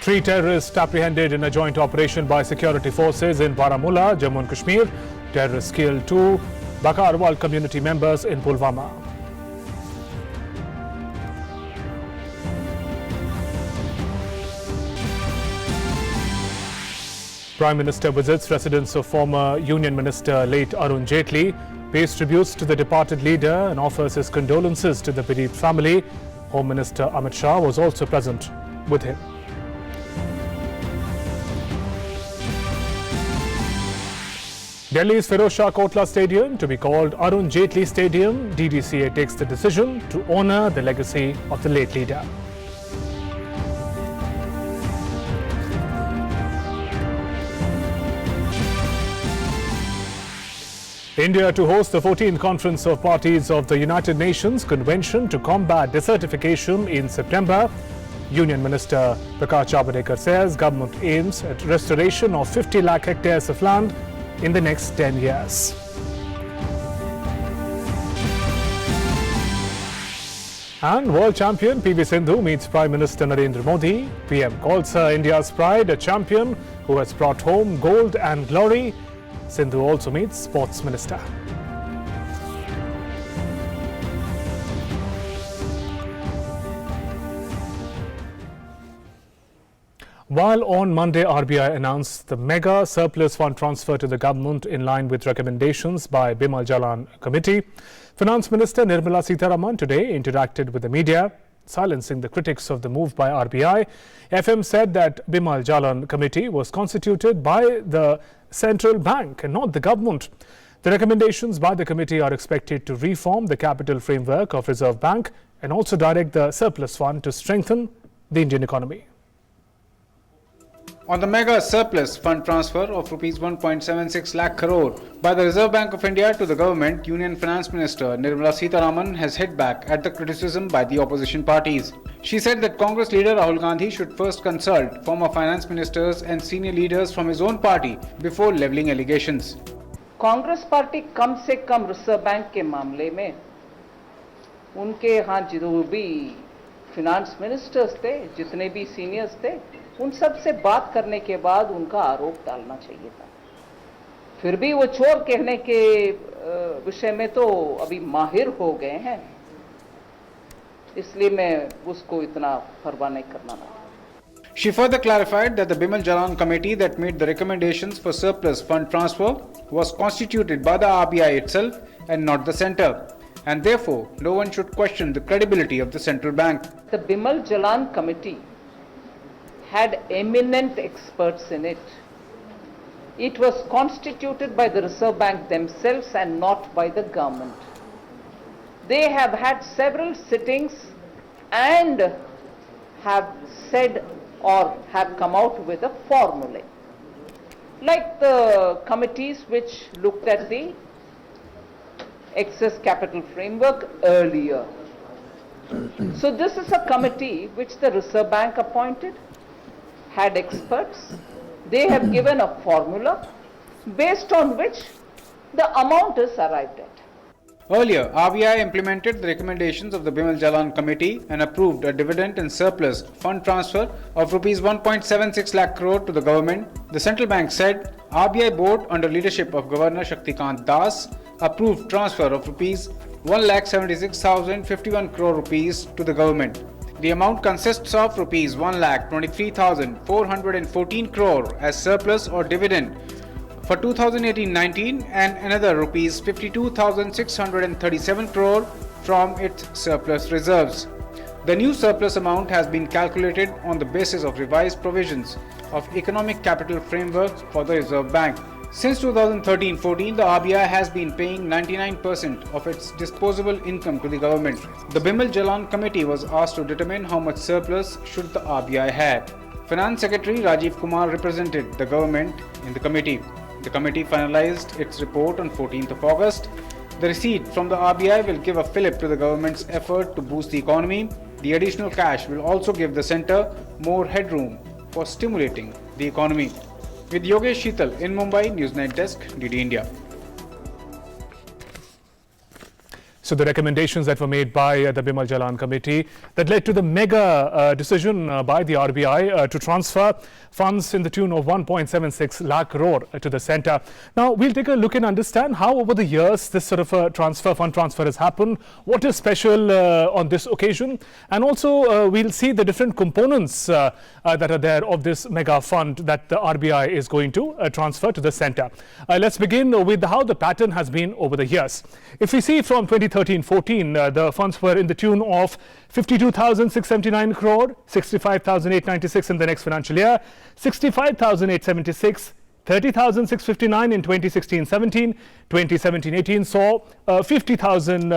Three terrorists apprehended in a joint operation by security forces in Baramulla, Jammu and Kashmir. Terrorists killed two Bakarwal community members in Pulwama. Prime Minister visits residence of former Union Minister late Arun Jaitley, pays tributes to the departed leader and offers his condolences to the bereaved family. Home Minister Amit Shah was also present with him. Delhi's Feroz Shah Kotla Stadium to be called Arun Jaitley Stadium. DDCA takes the decision to honour the legacy of the late leader. India to host the 14th Conference of Parties of the United Nations Convention to combat desertification in September. Union Minister Prakash Javadekar says government aims at restoration of 50 lakh hectares of land in the next 10 years. And world champion PV Sindhu meets Prime Minister Narendra Modi. PM calls her India's pride, a champion who has brought home gold and glory. Sindhu also meets Sports Minister. While on Monday RBI announced the mega surplus fund transfer to the government in line with recommendations by Bimal Jalan Committee, Finance Minister Nirmala Sitharaman today interacted with the media, silencing the critics of the move by RBI. FM said that Bimal Jalan Committee was constituted by the central bank and not the government. The recommendations by the committee are expected to reform the capital framework of Reserve Bank and also direct the surplus fund to strengthen the Indian economy. On the mega surplus fund transfer of Rs 1.76 lakh crore by the Reserve Bank of India to the government, Union Finance Minister Nirmala Sitharaman has hit back at the criticism by the opposition parties. She said that Congress leader Rahul Gandhi should first consult former finance ministers and senior leaders from his own party before levelling allegations. Congress party कम से कम reserve bank के मामले में उनके यहाँ जो भी फिनांस मिनिस्टर्स थे, जितने भी सीनियर्स थे, उन सब से बात करने के बाद उनका आरोप डालना चाहिए था। फिर भी वो चोर कहने के विषय में तो अभी माहिर हो गए हैं, इसलिए मैं उसको इतना परवाह नहीं करना ना। She further clarified that the Bimal Jalan committee that made the recommendations for surplus fund transfer was constituted by the RBI itself and not the centre, and therefore no one should question the credibility of the central bank. The Bimal Jalan committee had eminent experts in it. It was constituted by the Reserve Bank themselves and not by the government. They have had several sittings and have said or have come out with a formula. Like the committees which looked at the excess capital framework earlier. So this is a committee which the Reserve Bank appointed, had experts. They have given a formula based on which the amount is arrived at. Earlier, RBI implemented the recommendations of the Bimal Jalan committee and approved a dividend and surplus fund transfer of Rs 1.76 lakh crore to the government. The central bank said RBI board under leadership of Governor Shaktikant Das approved transfer of Rs 1,76,051 crore rupees to the government. The amount consists of Rs 1,23,414 crore as surplus or dividend for 2018-19 and another Rs 52,637 crore from its surplus reserves. The new surplus amount has been calculated on the basis of revised provisions of Economic Capital Framework for the Reserve Bank. Since 2013-14, the RBI has been paying 99% of its disposable income to the government. The Bimal Jalan Committee was asked to determine how much surplus should the RBI have. Finance Secretary Rajiv Kumar represented the government in the committee. The committee finalized its report on 14th of August. The receipt from the RBI will give a fillip to the government's effort to boost the economy. The additional cash will also give the centre more headroom for stimulating the economy. With Yogesh Sheetal in Mumbai, Newsnight Desk, DD India. So the recommendations that were made by the Bimal Jalan committee that led to the mega decision by the RBI to transfer funds in the tune of 1.76 lakh crore to the centre. Now we'll take a look and understand how over the years this sort of fund transfer has happened, what is special on this occasion, and also we'll see the different components that are there of this mega fund that the RBI is going to transfer to the centre. Let's begin with how the pattern has been over the years. If we see from 2013-14, the funds were in the tune of 52,679 crore, 65,896 in the next financial year, 65,876, 30,659 in 2016-17, 2017-18 saw 50,000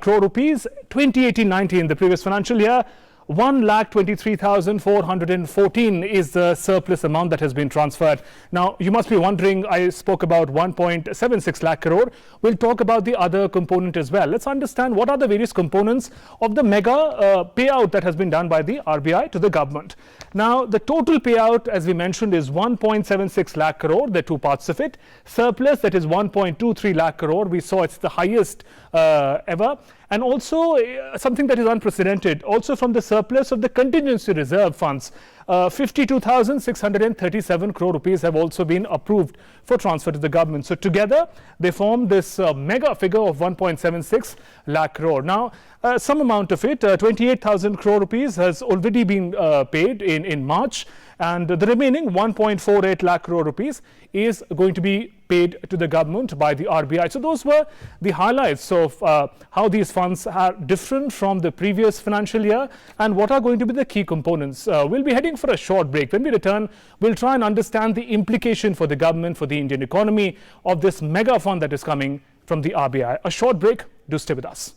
crore rupees, 2018-19 in the previous financial year, 1,23,414 is the surplus amount that has been transferred. Now, you must be wondering, I spoke about 1.76 lakh crore. We'll talk about the other component as well. Let's understand what are the various components of the mega payout that has been done by the RBI to the government. Now, the total payout, as we mentioned, is 1.76 lakh crore. There are two parts of it. Surplus, that is 1.23 lakh crore. We saw it's the highest ever. And also something that is unprecedented, also from the surplus of the contingency reserve funds, 52,637 crore rupees have also been approved for transfer to the government. So together they form this mega figure of 1.76 lakh crore. Now some amount of it, 28,000 crore rupees has already been paid in March, and the remaining 1.48 lakh crore rupees is going to be paid to the government by the RBI. So those were the highlights of how these funds are different from the previous financial year and what are going to be the key components. We'll be heading for a short break. When we return, we'll try and understand the implication for the government, for the Indian economy of this mega fund that is coming from the RBI. A short break. Do stay with us.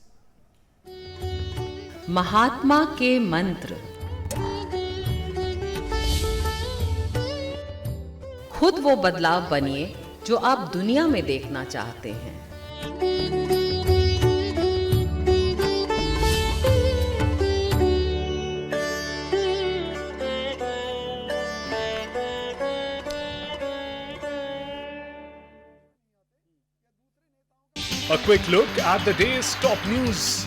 महात्मा के मंत्र। खुद वो बदलाव बनिए जो आप दुनिया में देखना चाहते हैं। A quick look at the day's top news.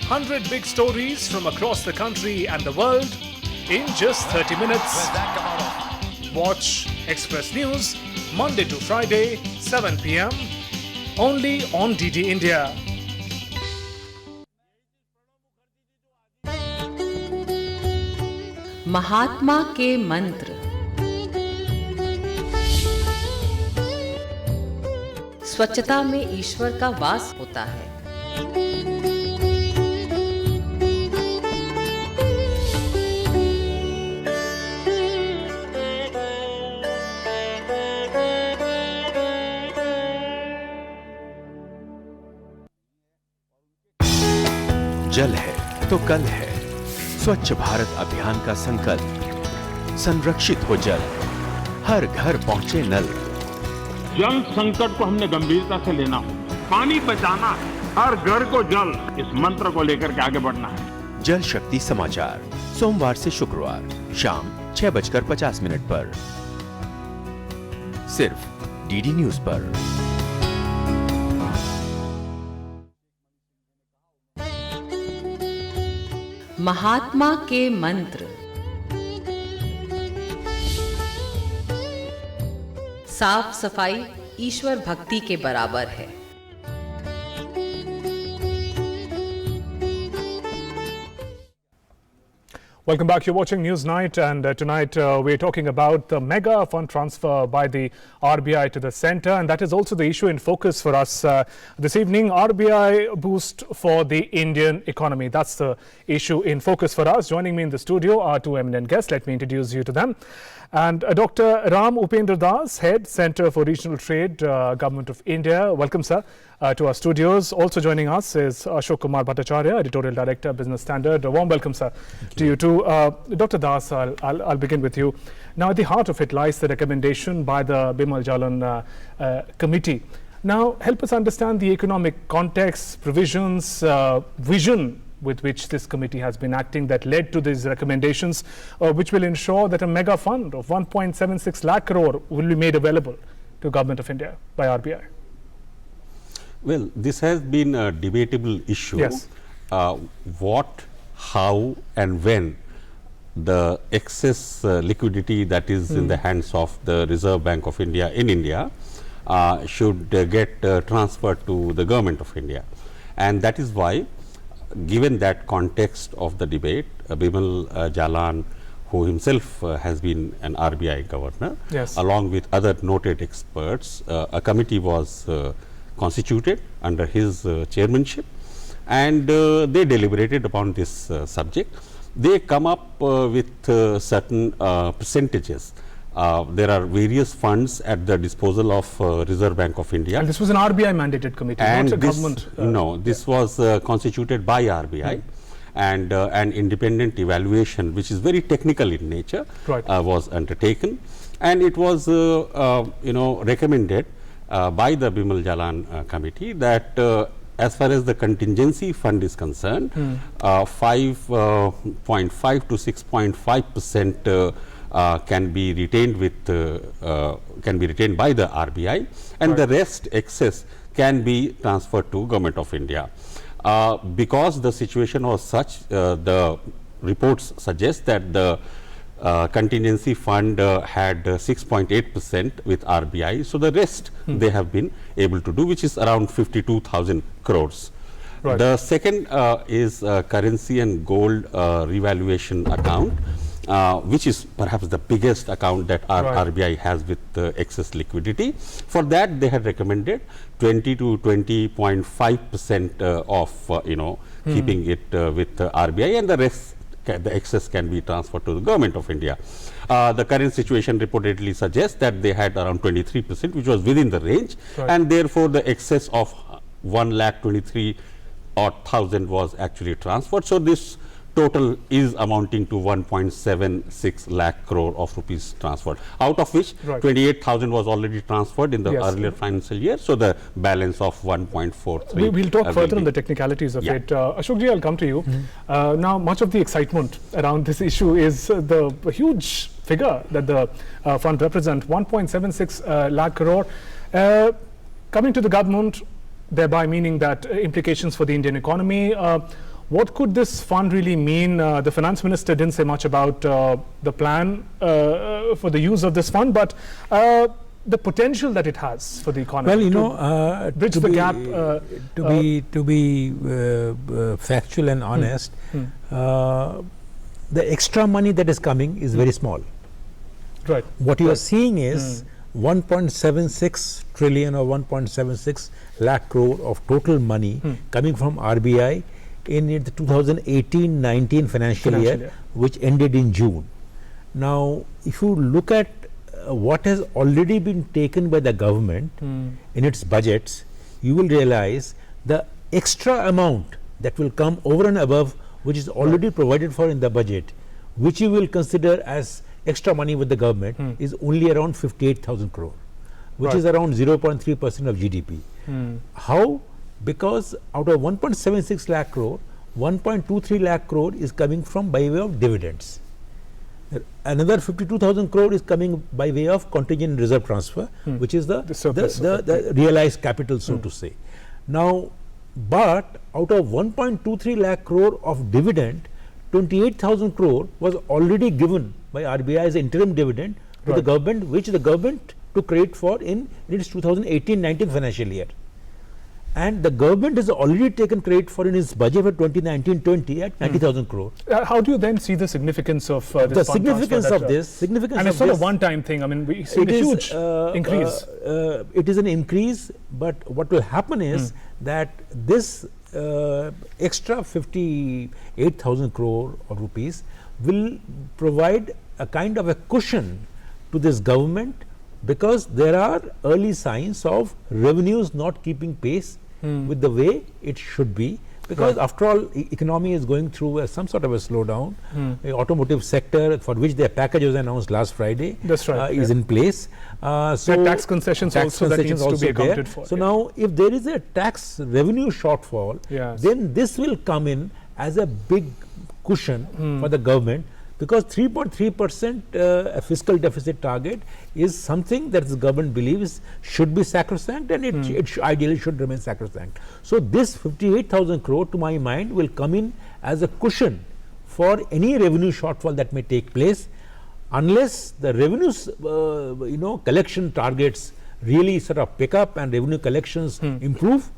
100 big stories from across the country and the world in just 30 minutes. Watch Express News Monday to Friday, 7 p.m. only on DD India. महात्मा के मंत्र। स्वच्छता में ईश्वर का वास होता है। जल है तो कल है। स्वच्छ भारत अभियान का संकल्प, संरक्षित हो जल, हर घर पहुंचे नल। जल संकट को हमने गंभीरता से लेना होगा। पानी बचाना है, हर घर को जल, इस मंत्र को लेकर के आगे बढ़ना है। जल शक्ति समाचार सोमवार से शुक्रवार शाम 6:50 पर सिर्फ डीडी न्यूज पर। महात्मा के मंत्र। साफ सफाई ईश्वर भक्ति के बराबर है। Welcome back. You're watching Newsnight, and tonight we're talking about the mega fund transfer by the RBI to the centre, and that is also the issue in focus for us this evening. RBI boost for the Indian economy. That's the issue in focus for us. Joining me in the studio are two eminent guests. Let me introduce you to them. And Dr. Ram Upendra Das, Head, Centre for Regional Trade, Government of India. Welcome, sir, to our studios. Also joining us is Ashok Kumar Bhattacharya, Editorial Director, Business Standard. A warm welcome, sir, to you too. Dr. Das, I'll begin with you. Now, at the heart of it lies the recommendation by the Bimal Jalan committee. Now, help us understand the economic context, provisions, vision with which this committee has been acting that led to these recommendations, which will ensure that a mega fund of 1.76 lakh crore will be made available to Government of India by RBI. Well, this has been a debatable issue. Yes. What, how and when the excess liquidity that is in the hands of the Reserve Bank of India in India should get transferred to the Government of India. And that is why, given that context of the debate, Bimal Jalan, who himself has been an RBI governor, Yes. along with other noted experts, a committee was constituted under his chairmanship, and they deliberated upon this subject. They come up with certain percentages. There are various funds at the disposal of Reserve Bank of India. And this was an RBI mandated committee, And not a this, government. no, this was constituted by RBI, and an independent evaluation, which is very technical in nature, Right. was undertaken, and it was recommended by the Bimal Jalan committee that as far as the contingency fund is concerned, 5.5 to 6.5% can be retained by the RBI, and the rest excess can be transferred to Government of India. Because the situation was such, the reports suggest that the contingency fund had 6.8% with RBI. So, the rest they have been able to do, which is around 52,000 crores. Right. The second is currency and gold revaluation account, which is perhaps the biggest account that our RBI has with excess liquidity. For that, they had recommended 20 to 20.5% of keeping it with RBI, and the rest, the excess can be transferred to the Government of India. The current situation reportedly suggests that they had around 23%, which was within the range, and therefore the excess of 1,23,000 was actually transferred. So, this total is amounting to 1.76 lakh crore of rupees transferred, out of which 28,000 was already transferred in the earlier financial year. So, the balance of 1.43. We'll talk further on the technicalities of it. Ashok ji, I'll come to you. Now, much of the excitement around this issue is the huge figure that the fund represents, 1.76 lakh crore, coming to the government, thereby meaning that implications for the Indian economy. What could this fund really mean? The finance minister didn't say much about the plan for the use of this fund, but the potential that it has for the economy. Well, bridge the gap. To be factual and honest, the extra money that is coming is very small. Right. What you are seeing is 1.76 trillion or 1.76 lakh crore of total money coming from RBI in the 2018-19 financial year, which ended in June. Now, if you look at what has already been taken by the government in its budgets, you will realize the extra amount that will come over and above which is already provided for in the budget, which you will consider as extra money with the government, is only around 58,000 crore, which is around 0.3% of GDP. How? Because out of 1.76 lakh crore, 1.23 lakh crore is coming from by way of dividends. Another 52,000 crore is coming by way of contingent reserve transfer, which is the realized capital, so to say. Now, but out of 1.23 lakh crore of dividend, 28,000 crore was already given by RBI as interim dividend to the government, which the government took credit for in its 2018-19 financial year. And the government has already taken credit for in its budget for 2019-20 at 90,000 crore. How do you then see the significance of this? The significance of this, and it's not a one-time thing. I mean, we see a huge increase. It is an increase, but what will happen is that this extra 58,000 crore of rupees will provide a kind of a cushion to this government, because there are early signs of revenues not keeping pace with the way it should be, because after all, economy is going through some sort of a slowdown. The automotive sector, for which their package was announced last Friday, is in place. So tax concessions also that needs to be accounted for. So now, if there is a tax revenue shortfall, then this will come in as a big cushion for the government, because 3.3% fiscal deficit target is something that the government believes should be sacrosanct, and it ideally should remain sacrosanct. So this 58,000 crore to my mind will come in as a cushion for any revenue shortfall that may take place, unless the revenues collection targets really sort of pick up and revenue collections improve.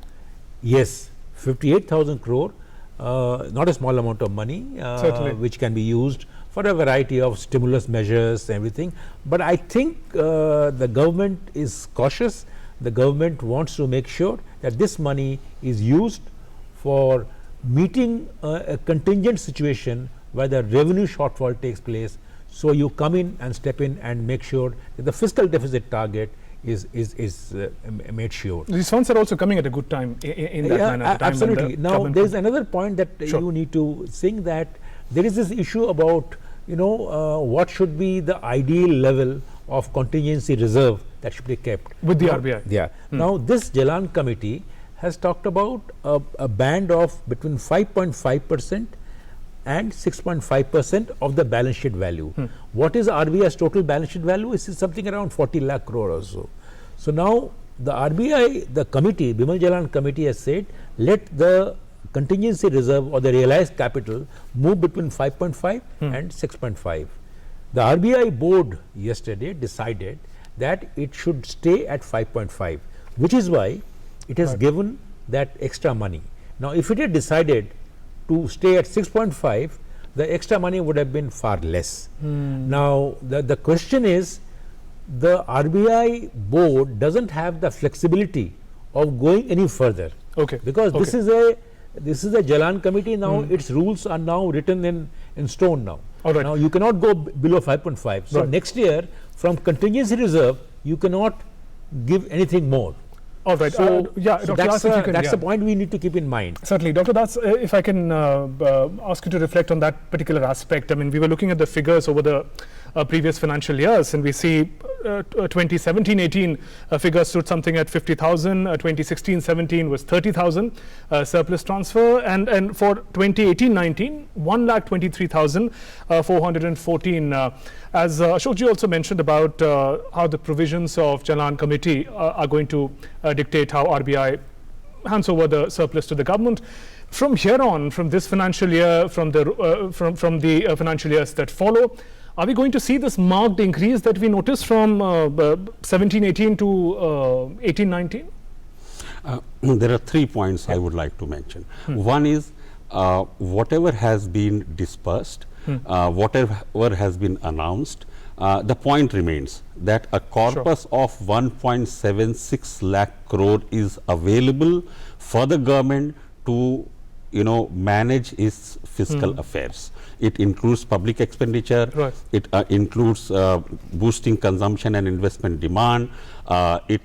Yes, 58,000 crore, not a small amount of money, which can be used for a variety of stimulus measures, everything. But I think the government is cautious. The government wants to make sure that this money is used for meeting a contingent situation where the revenue shortfall takes place. So you come in and step in and make sure that the fiscal deficit target is made sure. These funds are also coming at a good time in that manner. At the time absolutely. Now there is another point that you need to think, that there is this issue about what should be the ideal level of contingency reserve that should be kept with the RBI. Yeah. Now this Jalan committee has talked about a band of between 5.5% and 6.5% of the balance sheet value. What is RBI's total balance sheet value? It is something around 40 lakh crore or so. So now the RBI, the committee, Bimal Jalan committee has said, let the contingency reserve or the realized capital move between 5.5 and 6.5. The RBI board yesterday decided that it should stay at 5.5, which is why it has given that extra money. Now if it had decided to stay at 6.5, the extra money would have been far less. Now the question is, the RBI board doesn't have the flexibility of going any further. Okay. Because this is a Jalan committee now. Its rules are now written in stone now. All right. Now you cannot go below 5.5. So next year, from contingency reserve, you cannot give anything more. All right. So, Dr. that's Das, the point we need to keep in mind. Certainly. Dr. Das, if I can ask you to reflect on that particular aspect. I mean, we were looking at the figures over the previous financial years, and we see 2017-18 figures stood something at 50,000, 2016-17 was 30,000 surplus transfer, and for 2018-19, 1,23,414. As Ashokji also mentioned about how the provisions of Jalan Committee are going to dictate how RBI hands over the surplus to the government. From here on, from this financial year, from the financial years that follow, are we going to see this marked increase that we noticed from 17-18 to 18-19? There are 3 points I would like to mention. One is whatever has been dispersed, whatever has been announced, the point remains that a corpus of 1.76 lakh crore is available for the government to manage its fiscal affairs. It includes public expenditure, it includes boosting consumption and investment demand, it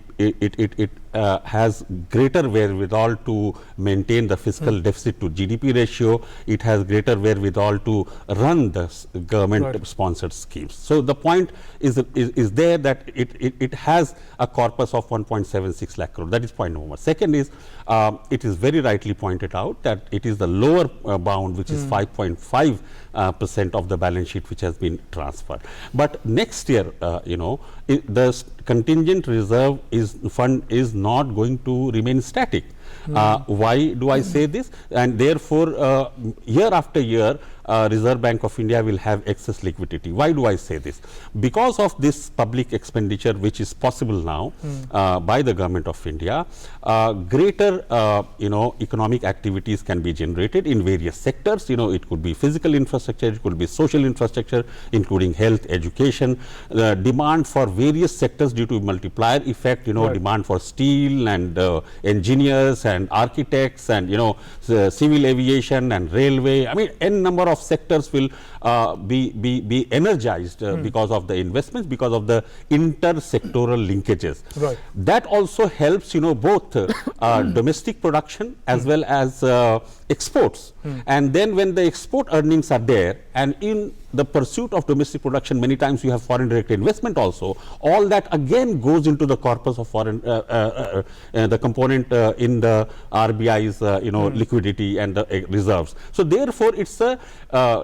has greater wherewithal to maintain the fiscal deficit to GDP ratio, it has greater wherewithal to run the government sponsored schemes. So the point is there that it has a corpus of 1.76 lakh crore. That is point number one. Second is, it is very rightly pointed out that it is the lower bound, which is 5.5% of the balance sheet which has been transferred. But next year, the contingent reserve fund is not going to remain static. Why do I say this? And therefore, year after year, Reserve Bank of India will have excess liquidity. Why do I say this? Because of this public expenditure which is possible now by the Government of India, greater economic activities can be generated in various sectors. It could be physical infrastructure, it could be social infrastructure, including health, education. The demand for various sectors due to multiplier effect, demand for steel and engineers and architects and civil aviation and railway. I mean, n number of sectors will be energized because of the investments, because of the inter-sectoral linkages. That also helps both domestic production as well as exports. And then when the export earnings are there, and in the pursuit of domestic production, many times you have foreign direct investment also, all that again goes into the corpus of foreign, the component in the RBI's liquidity and the reserves. So therefore, it's a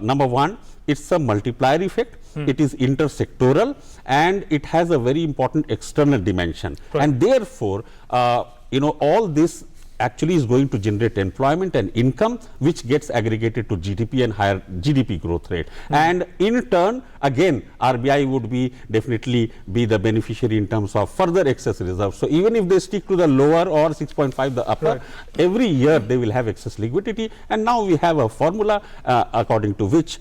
number one, it's a multiplier effect. It is intersectoral, and it has a very important external dimension. Right. And therefore, all this actually is going to generate employment and income, which gets aggregated to GDP and higher GDP growth rate. And in turn, again, RBI would be definitely be the beneficiary in terms of further excess reserves. So even if they stick to the lower or 6.5 the upper, every year they will have excess liquidity. And now we have a formula according to which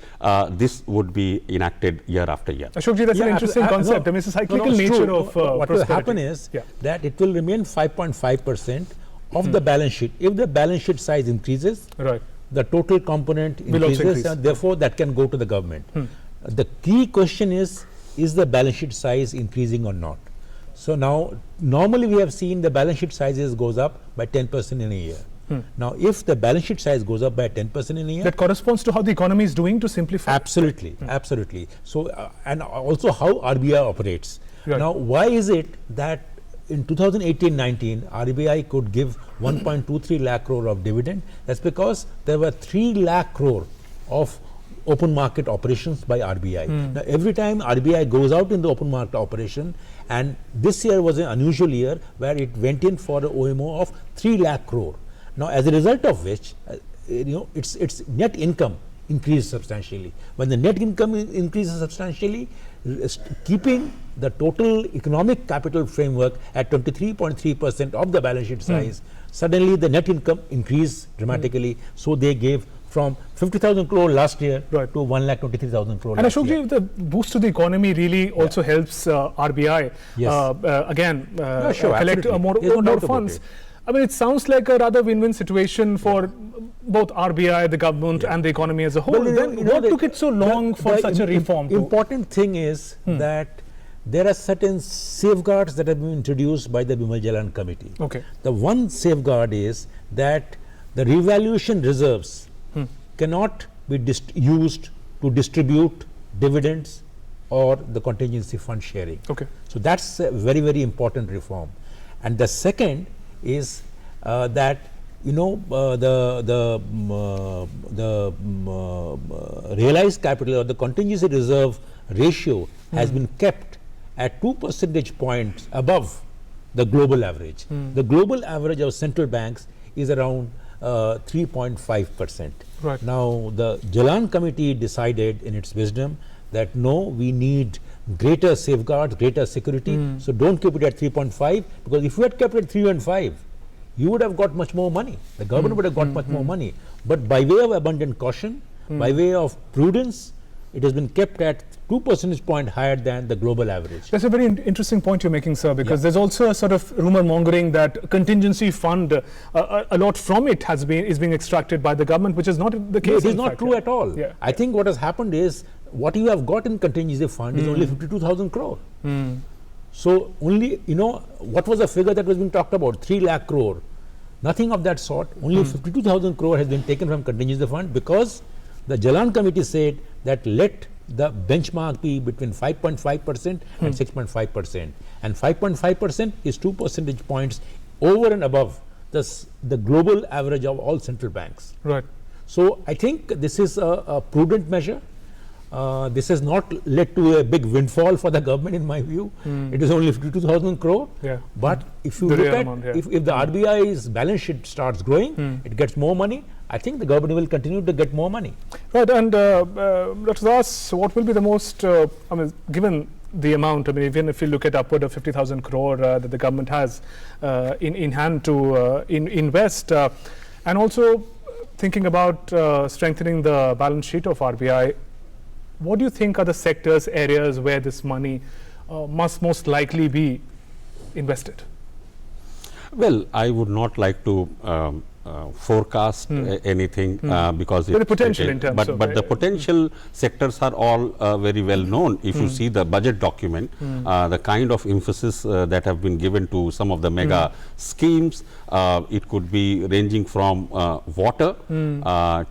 this would be enacted year after year. Ashokji, that's an interesting concept. I mean, it's a cyclical nature of what will happen is that it will remain 5.5% of the balance sheet. If the balance sheet size increases, the total component increases, and therefore that can go to the government. The key question is the balance sheet size increasing or not? So now, normally we have seen the balance sheet sizes goes up by 10% in a year. Now, if the balance sheet size goes up by 10% in a year, that corresponds to how the economy is doing, to simplify. Absolutely, absolutely. So, and also how RBI operates. Now, why is it that in 2018-19, RBI could give 1.23 lakh crore of dividend? That's because there were 3 lakh crore of open market operations by RBI. Now, every time RBI goes out in the open market operation, and this year was an unusual year where it went in for an OMO of 3 lakh crore. Now, as a result of which, its net income increased substantially. When the net income increases substantially, keeping the total economic capital framework at 23.3% of the balance sheet size, suddenly the net income increased dramatically. So they gave from 50,000 crore last year to 1,23,000 crore. And Ashokji, the boost to the economy really also helps RBI collect more funds. I mean, it sounds like a rather win-win situation for both RBI, the government, and the economy as a whole. Then what took it so long for such a reform? The important thing is that there are certain safeguards that have been introduced by the Bimal Jalan committee. The one safeguard is that the revaluation reserves cannot be used to distribute dividends or the contingency fund sharing. So that's a very, very important reform. And the second is that the realized capital or the contingency reserve ratio has been kept at 2 percentage points above the global average. The global average of central banks is around 3.5%. Now, the Jalan committee decided in its wisdom that no, we need greater safeguards, greater security. So don't keep it at 3.5, because if you had kept it at 3 and 5, you would have got much more money. The government would have got much more money. But by way of abundant caution, by way of prudence, it has been kept at 2 percentage points higher than the global average. That's a very interesting point you're making, sir, because there's also a sort of rumor mongering that contingency fund, a lot from it is being extracted by the government, which is not the case. It is not true at all. I think what has happened is, what you have got in contingency fund is only 52,000 crore. So only, what was the figure that was being talked about? 3 lakh crore. Nothing of that sort. Only 52,000 crore has been taken from contingency fund, because the Jalan committee said that let the benchmark be between 5.5% and 6.5%. And 5.5% is 2 percentage points over and above the global average of all central banks. So I think this is a prudent measure. This has not led to a big windfall for the government, in my view. It is only 52,000 crore. But if you look at, if the RBI's balance sheet starts growing, it gets more money. I think the government will continue to get more money. And let us ask, what will be the most, given the amount, even if you look at upward of 50,000 crore that the government has in hand to invest, and also thinking about strengthening the balance sheet of RBI, what do you think are the sectors, areas where this money must most likely be invested? Well, I would not like to forecast anything because the potential in terms but, of but the potential sectors are all very well known. If you see the budget document, the kind of emphasis that have been given to some of the mega schemes, it could be ranging from water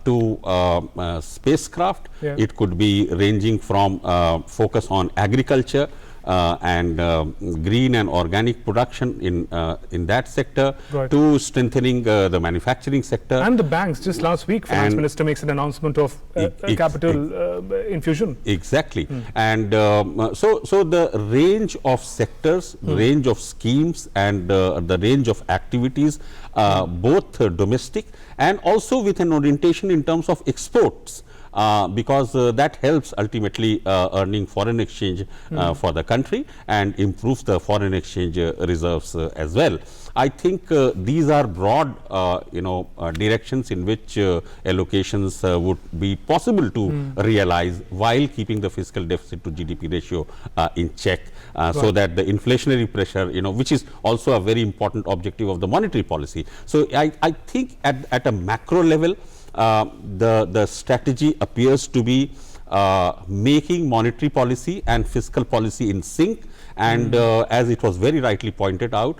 to spacecraft. Yeah. It could be ranging from focus on agriculture and green and organic production in that sector, Right. to strengthening the manufacturing sector. And the banks, just last week, Finance And Minister makes an announcement of capital infusion. Exactly. And so the range of sectors, range of schemes, and the range of activities, both domestic and also with an orientation in terms of exports. Because that helps ultimately earning foreign exchange for the country and improves the foreign exchange reserves as well. I think these are broad directions in which allocations would be possible to realize while keeping the fiscal deficit to GDP ratio in check, so that the inflationary pressure, which is also a very important objective of the monetary policy. So I think at a macro level, the strategy appears to be making monetary policy and fiscal policy in sync, and as it was very rightly pointed out,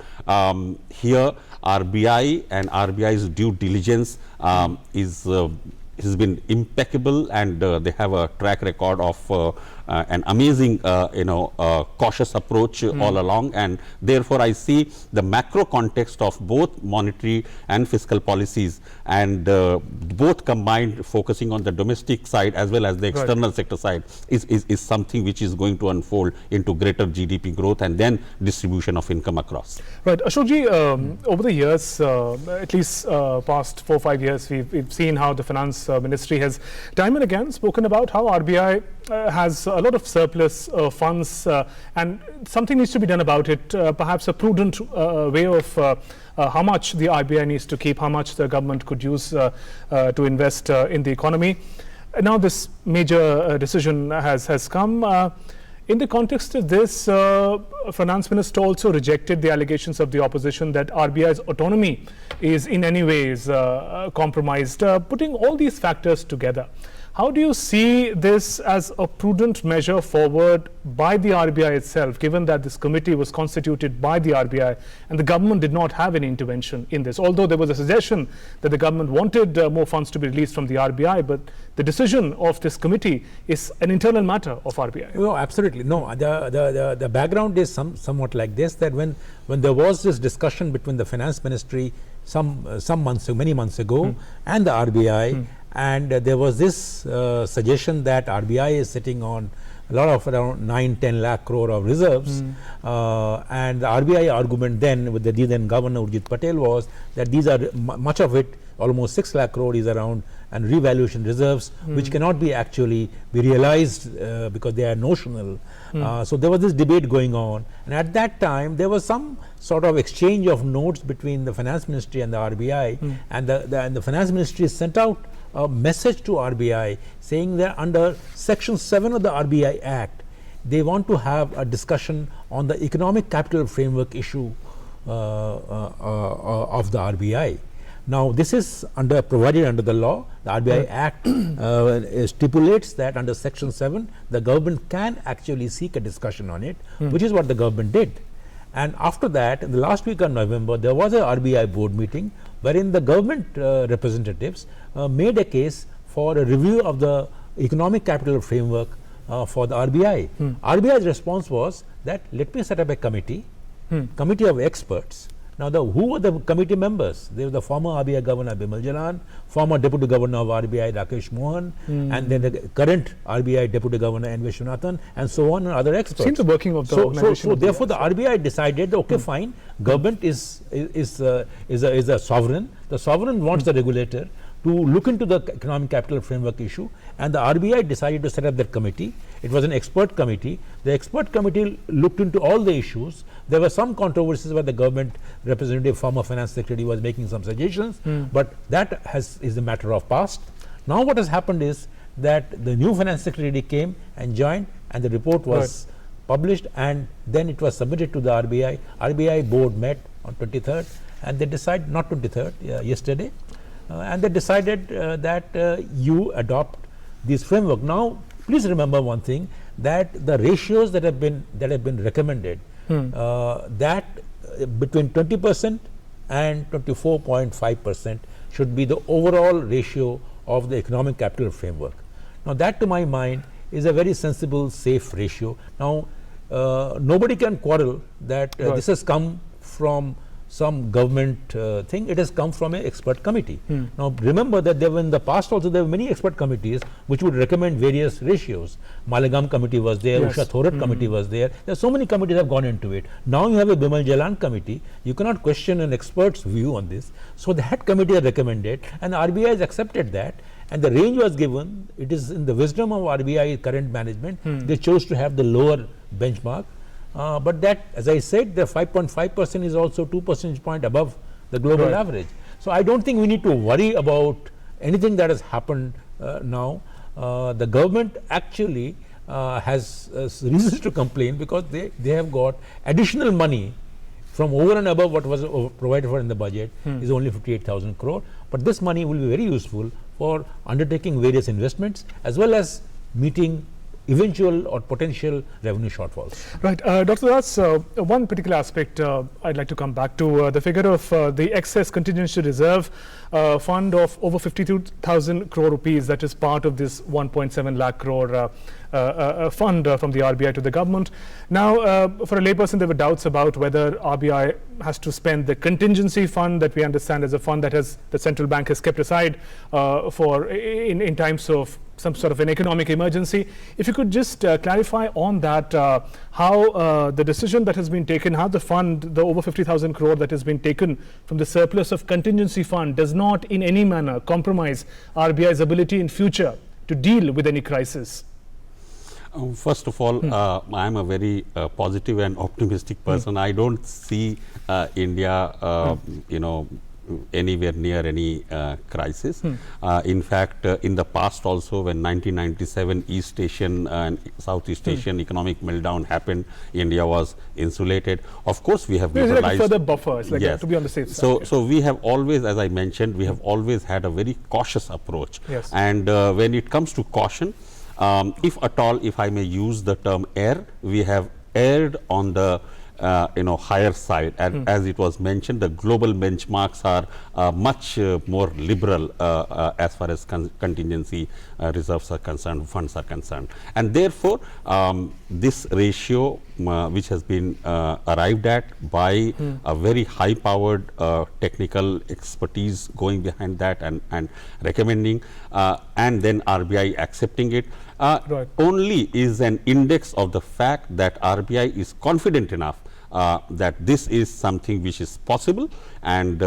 here RBI and RBI's due diligence has been impeccable, and they have a track record of an amazing cautious approach all along, and therefore I see the macro context of both monetary and fiscal policies, and both combined focusing on the domestic side as well as the external sector side is something which is going to unfold into greater GDP growth and then distribution of income across. Right. Ashokji, over the years, at least past 4 or 5 years, we've seen how the finance ministry has time and again spoken about how RBI has a lot of surplus funds, and something needs to be done about it, perhaps a prudent way of how much the RBI needs to keep, how much the government could use to invest in the economy. Now this major decision has come. In the context of this, Finance Minister also rejected the allegations of the opposition that RBI's autonomy is in any ways compromised. Putting all these factors together, how do you see this as a prudent measure forward by the RBI itself, given that this committee was constituted by the RBI and the government did not have any intervention in this? Although there was a suggestion that the government wanted more funds to be released from the RBI, but the decision of this committee is an internal matter of RBI. No, absolutely. No, the background is somewhat like this, that when there was this discussion between the finance ministry many months ago and the RBI, and there was this suggestion that RBI is sitting on a lot of around 9-10 lakh crore of reserves, and the RBI argument then with the then Governor Urjit Patel was that these are much of it, almost 6 lakh crore is around and revaluation reserves which cannot be actually be realized because they are notional. So there was this debate going on, and at that time there was some sort of exchange of notes between the finance ministry and the RBI, and the finance ministry sent out a message to RBI saying that under section 7 of the RBI Act they want to have a discussion on the economic capital framework issue of the RBI. Now this is provided under the law. The RBI Act stipulates that under section 7 the government can actually seek a discussion on it, which is what the government did. And after that, in the last week of November, there was a RBI board meeting wherein the government representatives made a case for a review of the economic capital framework for the RBI. RBI's response was that let me set up a committee of experts. Now, who were the committee members? They were the former RBI Governor Bimal Jalan, former Deputy Governor of RBI Rakesh Mohan, and then the current RBI Deputy Governor N. Vishwanathan, and so on, and other experts. Seems the working of the organization. So therefore, the RBI decided, okay, fine, government is a sovereign. The sovereign wants the regulator to look into the economic capital framework issue, and the RBI decided to set up that committee. It was an expert committee. The expert committee looked into all the issues. There were some controversies where the government representative, former finance secretary, was making some suggestions, but that is a matter of past. Now what has happened is that the new finance secretary came and joined, and the report was published, and then it was submitted to the RBI. RBI board met on 23rd, and they decided, not 23rd, yesterday, and they decided that you adopt this framework. Now, please remember one thing, that the ratios that have been recommended, that between 20% and 24.5% should be the overall ratio of the economic capital framework. Now, that to my mind is a very sensible, safe ratio. Now, nobody can quarrel that this has come from some government thing. It has come from an expert committee. Now, remember that there were in the past also there were many expert committees which would recommend various ratios. Malagam committee was there, Usha Thorat committee was there. There are so many committees have gone into it. Now you have a Bimal Jalan committee. You cannot question an expert's view on this. So that committee has recommended, and RBI has accepted that. And the range was given. It is in the wisdom of RBI current management. They chose to have the lower benchmark. But that, as I said, the 5.5% is also 2 percentage point above the global average. So I don't think we need to worry about anything that has happened now. The government actually has reasons to complain, because they have got additional money from over and above what was provided for in the budget, is only 58,000 crore. But this money will be very useful for undertaking various investments as well as meeting eventual or potential revenue shortfalls. Right. Dr. Das, one particular aspect I'd like to come back to, the figure of the excess contingency reserve fund of over 52,000 crore rupees, that is part of this 1.7 lakh crore fund from the RBI to the government. Now, for a layperson, there were doubts about whether RBI has to spend the contingency fund that we understand as a fund that the central bank has kept aside for in times of some sort of an economic emergency. If you could just clarify on that, how the decision that has been taken, how the fund, the over 50,000 crore that has been taken from the surplus of contingency fund, does not in any manner compromise RBI's ability in future to deal with any crisis. First of all, I am a very positive and optimistic person. I don't see India, anywhere near any crisis. In fact, in the past also, when 1997 East Asian and Southeast Asian economic meltdown happened, India was insulated. Of course, we have liberalized. Like a further buffer, it's like to be on the safe side. So we have always, as I mentioned, we have always had a very cautious approach. Yes. And when it comes to caution, if at all, if I may use the term err, we have erred on the higher side, and as it was mentioned, the global benchmarks are much more liberal as far as contingency reserves are concerned, funds are concerned, and therefore this ratio which has been arrived at by a very high powered technical expertise going behind that and recommending, and then RBI accepting it, only is an index of the fact that RBI is confident enough that this is something which is possible, and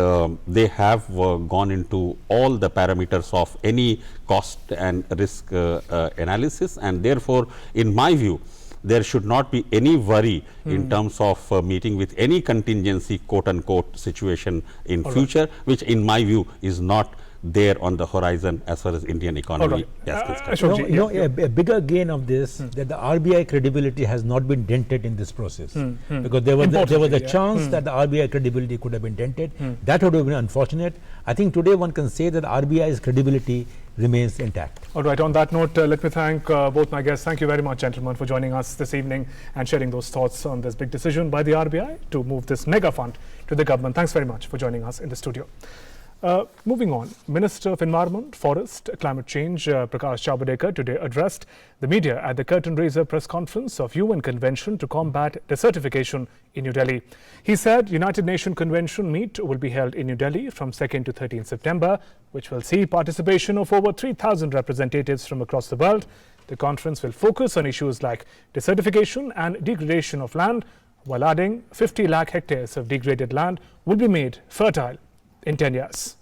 they have gone into all the parameters of any cost and risk analysis, and therefore in my view there should not be any worry in terms of meeting with any contingency quote unquote situation in future, which in my view is not there on the horizon as far as Indian economy is concerned. A bigger gain of this, that the RBI credibility has not been dented in this process, because there was a chance that the RBI credibility could have been dented. That would have been unfortunate. I think today one can say that RBI's credibility remains intact. All right, on that note, let me thank both my guests. Thank you very much, gentlemen, for joining us this evening and sharing those thoughts on this big decision by the RBI to move this mega fund to the government. Thanks very much for joining us in the studio. Moving on, Minister of Environment, Forest, Climate Change, Prakash Javadekar today addressed the media at the curtain raiser press conference of UN Convention to combat desertification in New Delhi. He said United Nations Convention meet will be held in New Delhi from 2nd to 13th September, which will see participation of over 3,000 representatives from across the world. The conference will focus on issues like desertification and degradation of land, while adding 50 lakh hectares of degraded land will be made fertile in 10 years.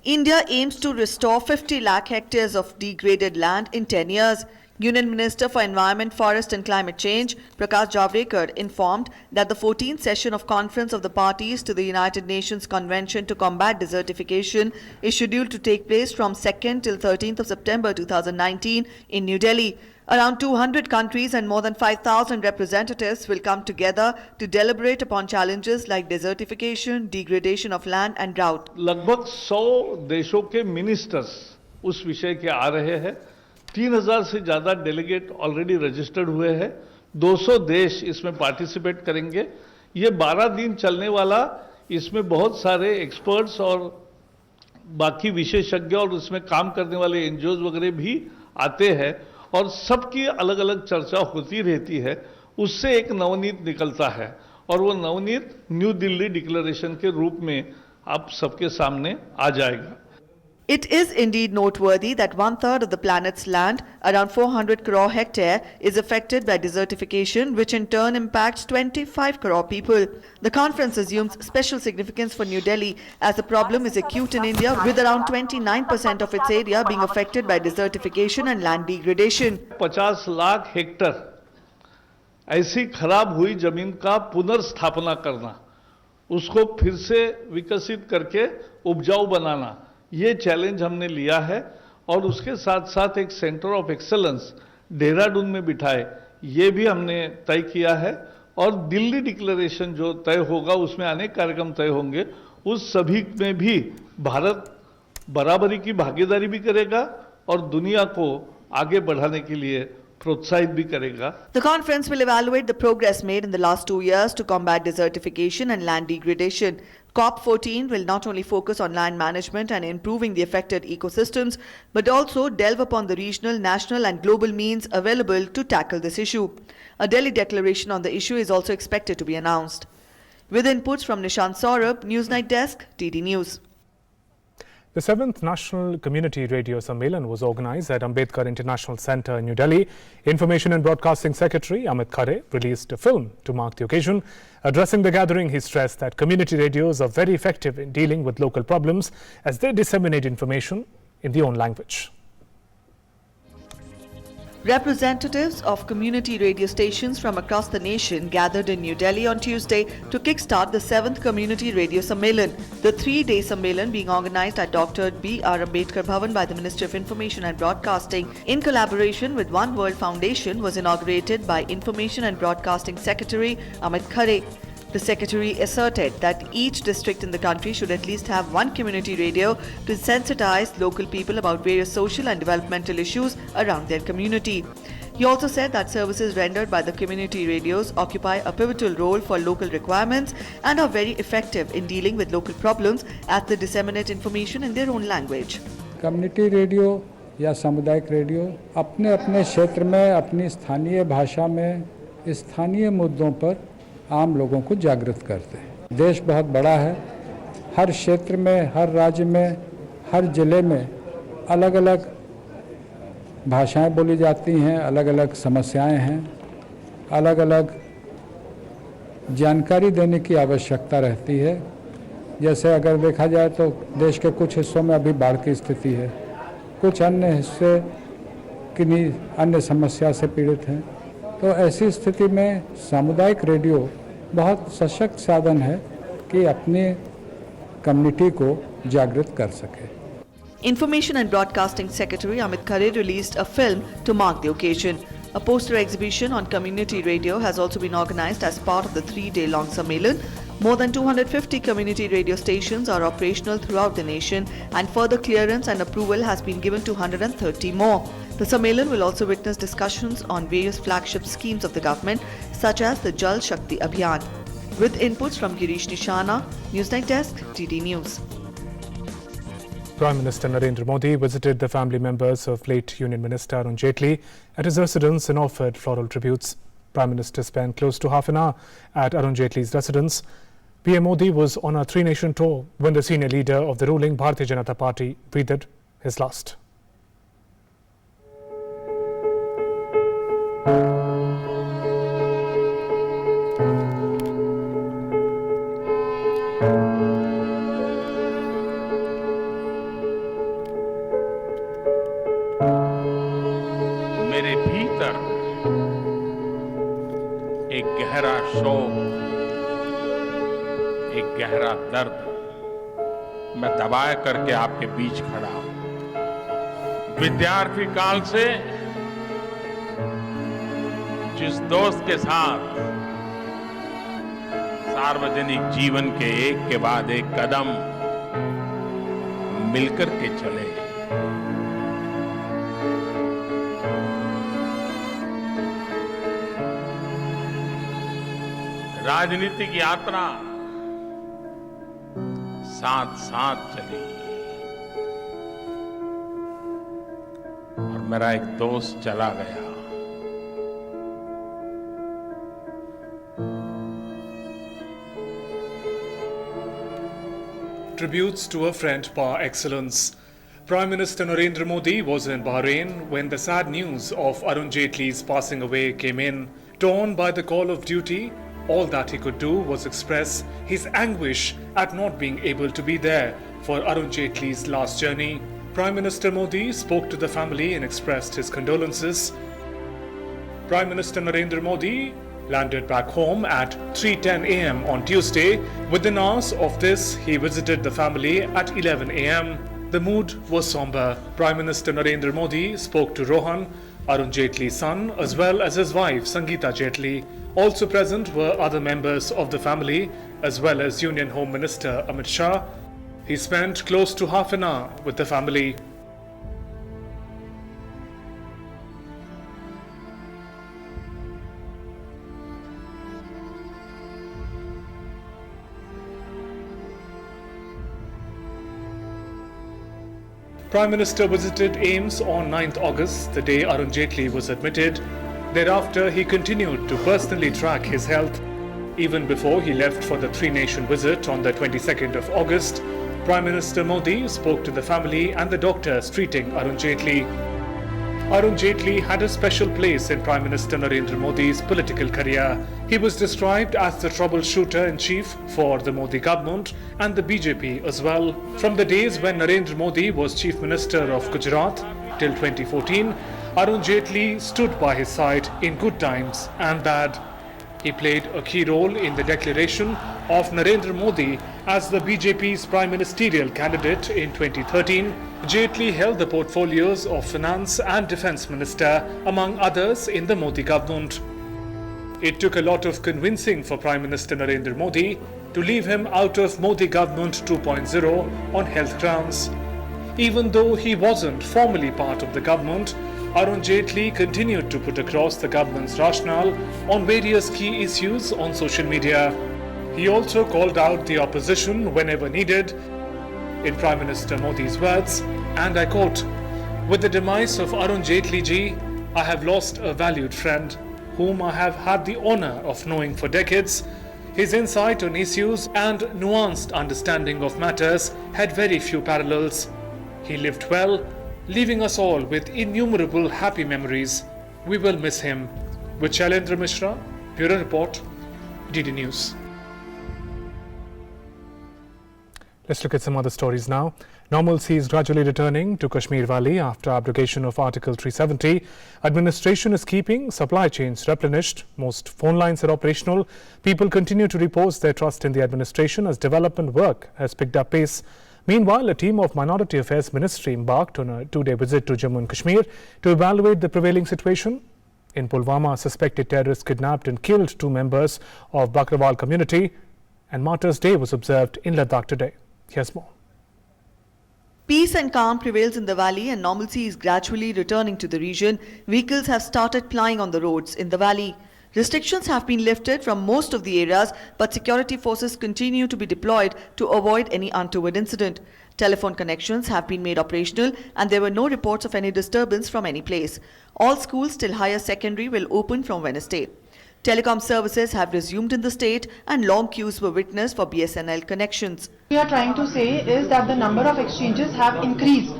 India aims to restore 50 lakh hectares of degraded land in 10 years. Union Minister for Environment, Forest and Climate Change, Prakash Javadekar, informed that the 14th session of Conference of the Parties to the United Nations Convention to Combat Desertification is scheduled to take place from 2nd till 13th of September 2019 in New Delhi. Around 200 countries and more than 5,000 representatives will come together to deliberate upon challenges like desertification, degradation of land and drought. लगभग 100 देशों के ministers उस विषय के आ रहे हैं। 3000 से ज्यादा डेलीगेट ऑलरेडी रजिस्टर्ड हुए हैं। 200 देश इसमें पार्टिसिपेट करेंगे। ये 12 दिन चलने वाला, इसमें बहुत सारे एक्सपर्ट्स और बाकी विशेषज्ञ और उसमें काम करने वाले एनजीओ वगैरह भी आते हैं और सबकी अलग अलग चर्चा होती रहती है। उससे एक नवनीत निकलता है और वो नवनीत न्यू दिल्ली डिक्लेरेशन के रूप में आप सबके सामने आ जाएगा। It is indeed noteworthy that 1/3 of the planet's land, around 400 crore hectare, is affected by desertification, which in turn impacts 25 crore people. The conference assumes special significance for New Delhi as the problem is acute in India, with around 29% of its area being affected by desertification and land degradation. 50 lakh Hector ऐसी खराब हुई जमीन का पुनर्स्थापना करना, उसको फिर से विकसित करके उपजाऊ बनाना, ये चैलेंज हमने लिया है और उसके साथ साथ एक सेंटर ऑफ एक्सेलेंस देहरादून में बिठाए, ये भी हमने तय किया है। और दिल्ली डिक्लेरेशन जो तय होगा उसमें अनेक कार्यक्रम तय होंगे, उस सभी में भी भारत बराबरी की भागीदारी भी करेगा और दुनिया को आगे बढ़ाने के लिए प्रोत्साहित भी करेगा। The conference will evaluate the progress made in the last 2 years to combat desertification and land degradation. COP14 will not only focus on land management and improving the affected ecosystems, but also delve upon the regional, national and global means available to tackle this issue. A Delhi declaration on the issue is also expected to be announced. With inputs from Nishant Saurabh, Newsnight Desk, TD News. The 7th National Community Radio Sammelan was organized at Ambedkar International Centre in New Delhi. Information and Broadcasting Secretary Amit Khare released a film to mark the occasion. Addressing the gathering, he stressed that community radios are very effective in dealing with local problems as they disseminate information in their own language. Representatives of community radio stations from across the nation gathered in New Delhi on Tuesday to kickstart the 7th Community Radio Sammelan. The 3-day Sammelan, being organized at Dr. B.R. Ambedkar Bhavan by the Ministry of Information and Broadcasting in collaboration with One World Foundation, was inaugurated by Information and Broadcasting Secretary Amit Khare. The secretary asserted that each district in the country should at least have one community radio to sensitize local people about various social and developmental issues around their community. He also said that services rendered by the community radios occupy a pivotal role for local requirements and are very effective in dealing with local problems as they disseminate information in their own language. Community radio या सामुदायिक radio अपने अपने क्षेत्र में अपनी स्थानीय भाषा में स्थानीय मुद्दों पर आम लोगों को जागृत करते हैं। देश बहुत बड़ा है, हर क्षेत्र में, हर राज्य में, हर जिले में अलग अलग भाषाएं बोली जाती हैं, अलग अलग समस्याएं हैं, अलग अलग जानकारी देने की आवश्यकता रहती है। जैसे अगर देखा जाए तो देश के कुछ हिस्सों में अभी बाढ़ की स्थिति है, कुछ अन्य हिस्से किन्हीं अन्य समस्या से पीड़ित हैं, तो ऐसी स्थिति में सामुदायिक रेडियो बहुत सशक्त साधन है कि अपनी कम्युनिटी को जागृत कर सके। Information and Broadcasting Secretary Amit Khare released a film to mark the occasion. A poster exhibition on community radio has also been organized as part of the 3-day-long Sammelan. More than 250 community radio stations are operational throughout the nation, and further clearance and approval has been given to 130 more. The Sammelan will also witness discussions on various flagship schemes of the government, such as the Jal Shakti Abhiyan. With inputs from Girish Nishana, Newsnight Desk, TD News. Prime Minister Narendra Modi visited the family members of late Union Minister Arun Jaitley at his residence and offered floral tributes. Prime Minister spent close to half an hour at Arun Jaitley's residence. PM Modi was on a 3-nation tour when the senior leader of the ruling Bharatiya Janata Party breathed his last. मेरे भीतर एक गहरा शोक, एक गहरा दर्द मैं दबाए करके आपके बीच खड़ा हूं। विद्यार्थी काल से जिस दोस्त के साथ सार्वजनिक जीवन के एक के बाद एक कदम मिलकर के चले, राजनीतिक यात्रा साथ साथ चली और मेरा एक दोस्त चला गया। Tributes to a friend par excellence. Prime Minister Narendra Modi was in Bahrain when the sad news of Arun Jaitley's passing away came in. Torn by the call of duty, all that he could do was express his anguish at not being able to be there for Arun Jaitley's last journey. Prime Minister Modi spoke to the family and expressed his condolences. Prime Minister Narendra Modi landed back home at 3:10 a.m. on Tuesday. Within hours of this, he visited the family at 11 a.m. The mood was somber. Prime Minister Narendra Modi spoke to Rohan, Arun Jaitley's son, as well as his wife Sangeeta Jaitley. Also present were other members of the family, as well as Union Home Minister Amit Shah. He spent close to half an hour with the family. Prime Minister visited AIIMS on 9th August, the day Arun Jaitley was admitted. Thereafter, he continued to personally track his health. Even before he left for the three-nation visit on the 22nd of August, Prime Minister Modi spoke to the family and the doctors treating Arun Jaitley. Arun Jaitley had a special place in Prime Minister Narendra Modi's political career. He was described as the troubleshooter-in-chief for the Modi government and the BJP as well. From the days when Narendra Modi was Chief Minister of Gujarat till 2014, Arun Jaitley stood by his side in good times and bad. He played a key role in the declaration of Narendra Modi as the BJP's prime ministerial candidate in 2013. Jaitley held the portfolios of Finance and Defence Minister, among others, in the Modi government. It took a lot of convincing for Prime Minister Narendra Modi to leave him out of Modi government 2.0 on health grounds. Even though he wasn't formally part of the government, Arun Jaitley continued to put across the government's rationale on various key issues on social media. He also called out the opposition whenever needed. In Prime Minister Modi's words, and I quote, "With the demise of Arun Jaitley ji, I have lost a valued friend whom I have had the honor of knowing for decades. His insight on issues and nuanced understanding of matters had very few parallels. He lived well, leaving us all with innumerable happy memories. We will miss him." With Shailendra Mishra, Bureau Report, DD News. Let's look at some other stories now. Normalcy is gradually returning to Kashmir Valley after abrogation of Article 370. Administration is keeping supply chains replenished. Most phone lines are operational. People continue to repose their trust in the administration as development work has picked up pace. Meanwhile, a team of Minority Affairs Ministry embarked on a two-day visit to Jammu and Kashmir to evaluate the prevailing situation. In Pulwama, suspected terrorists kidnapped and killed two members of Bakrawal community, and Martyrs' Day was observed in Ladakh today. Here's more. Peace and calm prevails in the valley and normalcy is gradually returning to the region. Vehicles have started plying on the roads in the valley. Restrictions have been lifted from most of the areas, but security forces continue to be deployed to avoid any untoward incident. Telephone connections have been made operational and there were no reports of any disturbance from any place. All schools till higher secondary will open from Wednesday. Telecom services have resumed in the state and long queues were witnessed for BSNL connections. We are trying to say is that the number of exchanges have increased.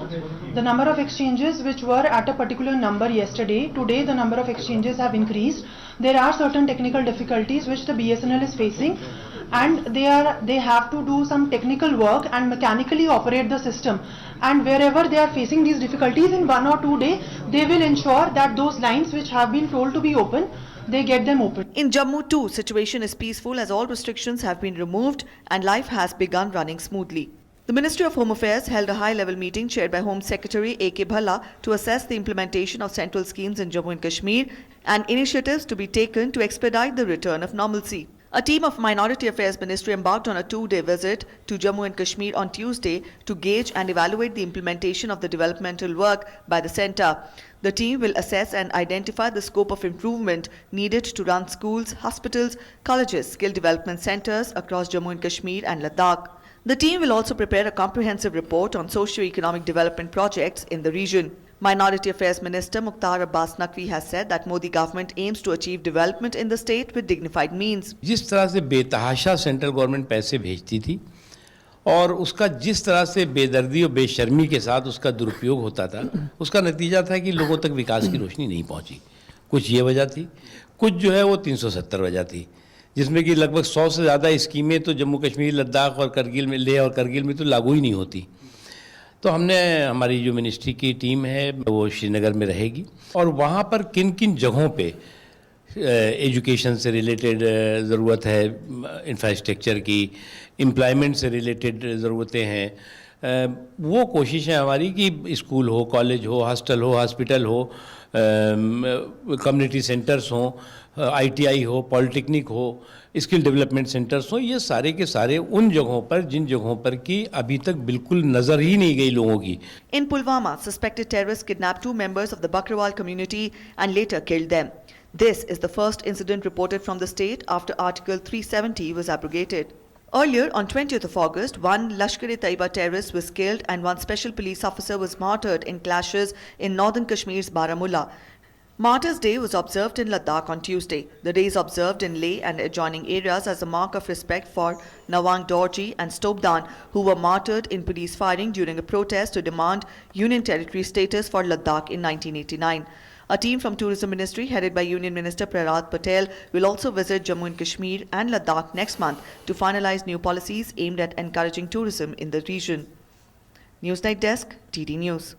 The number of exchanges which were at a particular number yesterday, today the number of exchanges have increased. There are certain technical difficulties which the BSNL is facing and they have to do some technical work and mechanically operate the system. And wherever they are facing these difficulties in 1 or 2 days, they will ensure that those lines which have been told to be open, they get them open. In Jammu too, situation is peaceful as all restrictions have been removed and life has begun running smoothly. The Ministry of Home Affairs held a high-level meeting chaired by Home Secretary A.K. Bhalla to assess the implementation of central schemes in Jammu and Kashmir and initiatives to be taken to expedite the return of normalcy. A team of Minority Affairs Ministry embarked on a 2-day visit to Jammu and Kashmir on Tuesday to gauge and evaluate the implementation of the developmental work by the centre. The team will assess and identify the scope of improvement needed to run schools, hospitals, colleges, skill development centres across Jammu and Kashmir and Ladakh. The team will also prepare a comprehensive report on socio-economic development projects in the region. Minority Affairs Minister Mukhtar Abbas Naqvi has said that Modi government aims to achieve development in the state with dignified means. जिस तरह से बेतहाशा central government पैसे भेजती थी और उसका जिस तरह से बेदर्दी और बेशर्मी के साथ उसका दुरुपयोग होता था, उसका नतीजा था कि लोगों तक विकास की रोशनी नहीं पहुंची। कुछ ये वजह थी, कुछ जो है वो 370 वजह थी, जिसमें कि लगभग 100 से ज़्यादा स्कीमें तो जम्मू कश्मीर, लद्दाख और करगिल में, लेह और करगिल में तो लागू ही नहीं होती। तो हमने, हमारी जो मिनिस्ट्री की टीम है वो श्रीनगर में रहेगी और वहाँ पर किन किन जगहों पे एजुकेशन से रिलेटेड ज़रूरत है, इंफ्रास्ट्रक्चर की, एम्प्लॉयमेंट से रिलेटेड ज़रूरतें हैं, वो कोशिश है हमारी कि स्कूल हो, कॉलेज हो, हॉस्टल हो, हॉस्पिटल हो, कम्युनिटी सेंटर्स हों, ITI हो, पॉलिटेक्निक हो, स्किल डेवलपमेंट सेंटर्स हो, ये सारे के सारे उन जगहों पर जिन जगहों पर कि अभी तक बिल्कुल नजर ही नहीं गई लोगों की। In Pulwama, suspected terrorists kidnapped 2 members of the Bakrawal community and later killed them. This is the first incident reported from the state after Article 370 was abrogated. Earlier, on 20th of August, 1 Lashkar-e-Taiba terrorist was killed and 1 special police officer was martyred in clashes in northern Kashmir's Baramulla. Martyrs' Day was observed in Ladakh on Tuesday. The day is observed in Leh and adjoining areas as a mark of respect for Nawang Dorji and Stobdan, who were martyred in police firing during a protest to demand Union Territory status for Ladakh in 1989. A team from Tourism Ministry headed by Union Minister Prarat Patel will also visit Jammu and Kashmir and Ladakh next month to finalize new policies aimed at encouraging tourism in the region. Newsnight Desk, TD News.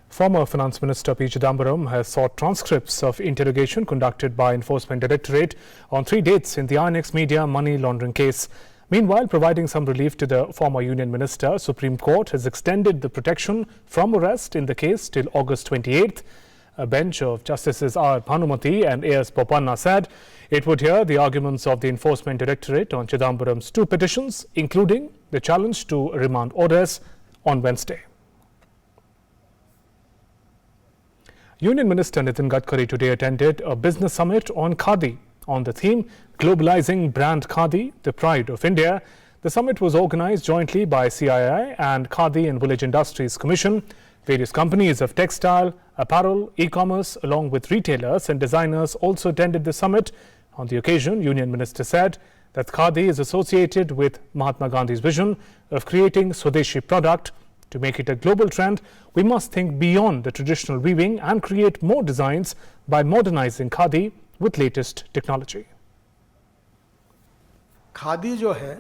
Former Finance Minister P. Chidambaram has sought transcripts of interrogation conducted by Enforcement Directorate on 3 dates in the INX Media money laundering case. Meanwhile, providing some relief to the former Union Minister, Supreme Court has extended the protection from arrest in the case till August 28th. A bench of Justices R. Bhanumati and A.S. Bopanna said it would hear the arguments of the Enforcement Directorate on Chidambaram's 2 petitions, including the challenge to remand orders, on Wednesday. Union Minister Nitin Gadkari today attended a business summit on Khadi on the theme Globalizing Brand Khadi, the Pride of India. The summit was organized jointly by CII and Khadi and Village Industries Commission. Various companies of textile, apparel, e-commerce along with retailers and designers also attended the summit. On the occasion, Union Minister said that Khadi is associated with Mahatma Gandhi's vision of creating Swadeshi product. To make it a global trend, we must think beyond the traditional weaving and create more designs by modernizing Khadi with latest technology. Khadi जो है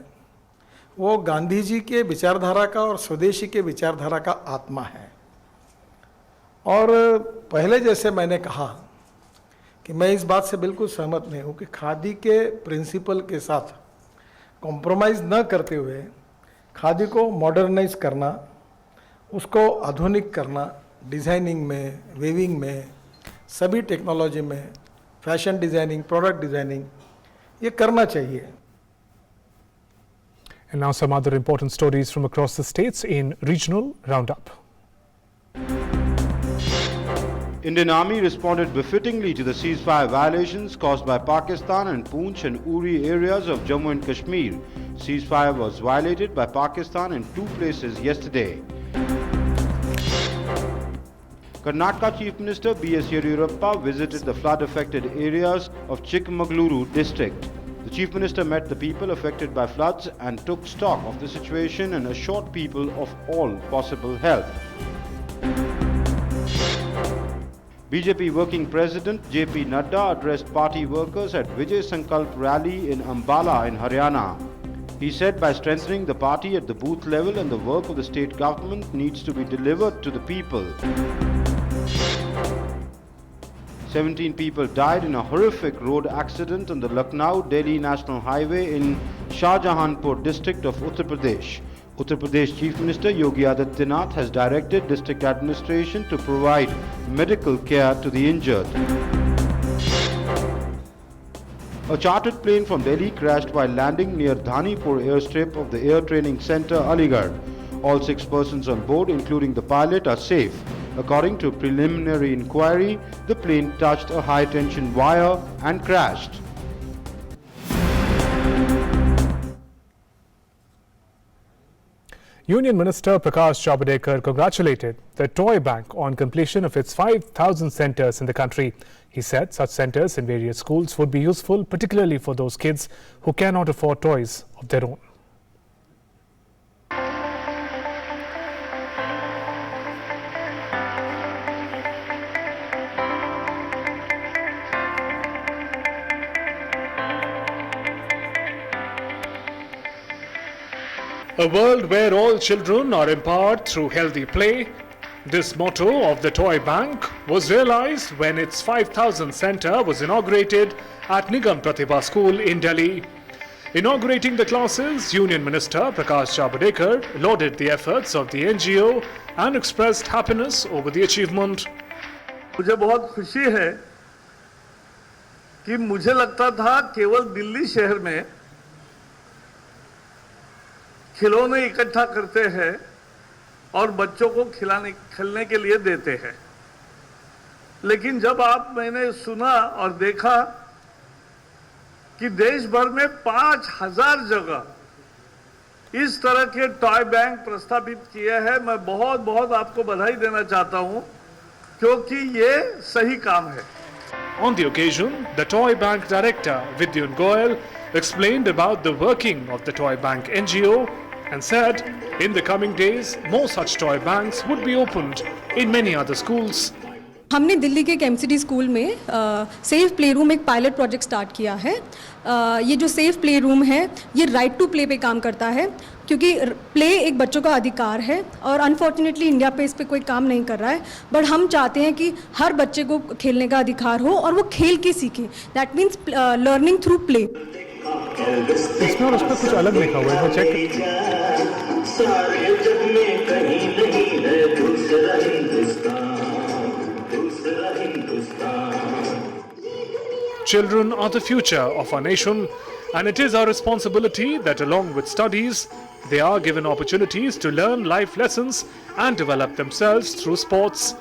वो गांधी जी के विचारधारा का और स्वदेशी के विचारधारा का आत्मा है और पहले जैसे मैंने कहा कि मैं इस बात से बिल्कुल सहमत नहीं हूँ कि खादी के प्रिंसिपल के साथ कॉम्प्रोमाइज़ न करते हुए खादी को मॉडर्नाइज करना, उसको आधुनिक करना, डिज़ाइनिंग में, वीविंग में, सभी टेक्नोलॉजी में, फैशन डिज़ाइनिंग, प्रोडक्ट डिज़ाइनिंग, ये करना चाहिए. And now some other important stories from across the states in Regional Roundup. Indian Army responded befittingly to the ceasefire violations caused by Pakistan in Poonch and Uri areas of Jammu and Kashmir. Ceasefire was violated by Pakistan in 2 places yesterday. Karnataka Chief Minister B.S. Yediyurappa visited the flood-affected areas of Chikmagaluru district. The Chief Minister met the people affected by floods and took stock of the situation and assured people of all possible help. BJP Working President J.P. Nadda addressed party workers at Vijay Sankalp rally in Ambala in Haryana. He said by strengthening the party at the booth level and the work of the state government needs to be delivered to the people. 17 people died in a horrific road accident on the Lucknow-Delhi National Highway in Shahjahanpur district of Uttar Pradesh. Uttar Pradesh Chief Minister Yogi Adityanath has directed district administration to provide medical care to the injured. A chartered plane from Delhi crashed while landing near Dhanipur airstrip of the Air Training Centre, Aligarh. All 6 persons on board, including the pilot, are safe. According to preliminary inquiry, the plane touched a high-tension wire and crashed. Union Minister Prakash Javadekar congratulated the toy bank on completion of its 5,000 centres in the country. He said such centres in various schools would be useful, particularly for those kids who cannot afford toys of their own. A world where all children are empowered through healthy play. This motto of the Toy Bank was realized when its 5,000 centre was inaugurated at Nigam Pratibha School in Delhi. Inaugurating the classes, Union Minister Prakash Javadekar lauded the efforts of the NGO and expressed happiness over the achievement. मुझे बहुत खुशी है कि मुझे लगता था केवल दिल्ली शहर में खिलौने इकट्ठा करते हैं और बच्चों को खेलने के लिए देते हैं, लेकिन जब मैंने सुना और देखा कि देश भर में 5,000 जगह इस तरह के टॉय बैंक प्रस्तावित किए हैं, मैं बहुत बहुत आपको बधाई देना चाहता हूं, क्योंकि ये सही काम है. On the occasion, the Toy Bank Director Vidyun Goyal explained about the working of the Toy Bank NGO and said in the coming days more such toy banks would be opened in many other schools. हमने दिल्ली के एक MCD school में safe play room एक pilot project start किया है. ये जो safe play room है ये राइट टू प्ले पे काम करता है, क्योंकि प्ले एक बच्चों का अधिकार है और अनफॉर्चुनेटली इंडिया पे इस पे कोई काम नहीं कर रहा है. बट हम चाहते हैं कि हर बच्चे को खेलने का अधिकार हो और वो खेल के सीखे. That means learning through play. इसमें और उस पर कुछ अलग लिखा हुआ है, check. Children are the future of our nation, and it is our responsibility that along with studies, they are given opportunities to learn life lessons and develop themselves through sports.